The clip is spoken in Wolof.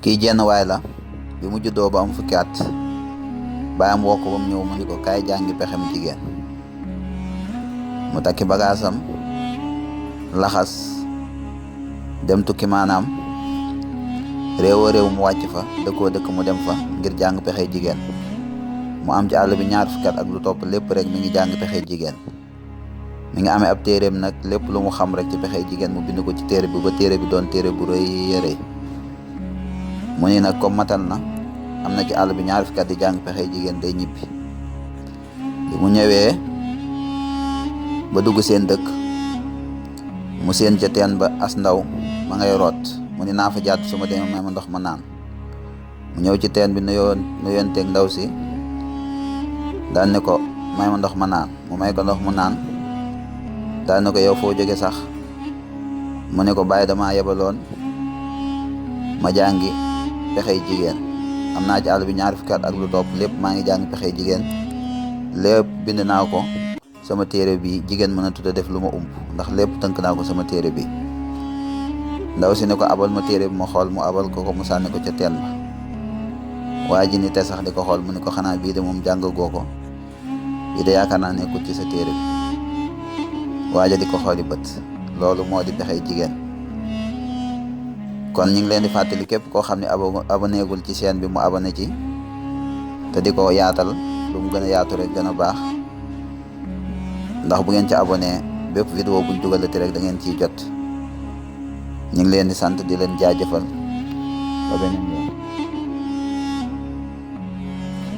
kii jenn waay la bi mu juddoo ba am fukki at baayam woo ko ba mu ñëw mu ni ko kaay jàngi pexem jigéen. mu takki bagaasam laxas dem tukki, maanaam réew mu wàcc fa, dëkkoo dëkk mu dem fa ngir jàng pexe jigéen. mu am ci àll bi ñaar fukki at ak lu topp lépp rek mi ngi jàng pexe jigéen. mi ngi amee ab téeréem nag, lépp lu mu xam rek ci pexe jigéen mu bind ko ci téere bi ba téere bi doon téere bu rëy rëy. mu ni nag comme matal na, am na ci àll bi ñaar fukki at di jàng pexe jigéen, day ñibbi. bi mu ñëwee ba dugg seen dëkk, mu seen ca teen ba as ndaw ma ngay root. mu ni naa fa jàdd su ma demee may ma ndox ma naan. mu ñëw ci teen bi nuyoonteeg ndaw si, daal ne ko may ma ndox ma naan. mu may ko ndox mu naan, daal ne ko yow foo jóge sax. mu ne ko bàyyi damaa yebaloon ma jàngi pexey jigéen. am naa ci àll bi ñaar fukki at ak lu topp lépp maa ngi jàng pexey jigéen, lépp bind naa ko sama téere bi. jigéen mën a tudda def lu ma umb, ndax lépp tënk naa ko sama téere bi. ndaw si ne ko abal ma téere bi ma xool. mu abal ko mu sànni ko ca teen ba. waa ji ni te sax di ko xool, mu ne ko xanaa bii de moom jàng goo ko, bii de yaakaar naa nekkul ci sa téere bi. waaja di ko xooli bët. loolu moo di pexey jigéen. kon ñu ngi leen di fàttali képp koo xam ne abonné gul ci chaîne bi mu abonné ci, te di ko yaatal lu mu gën a yaatu rek gën a baax, ndax bu ngeen ci abonné bépp vidéo buñ dugalati rek da ngeen ciy jot. ñu ngi leen di sant di leen jaajëfal ba beneen yoon.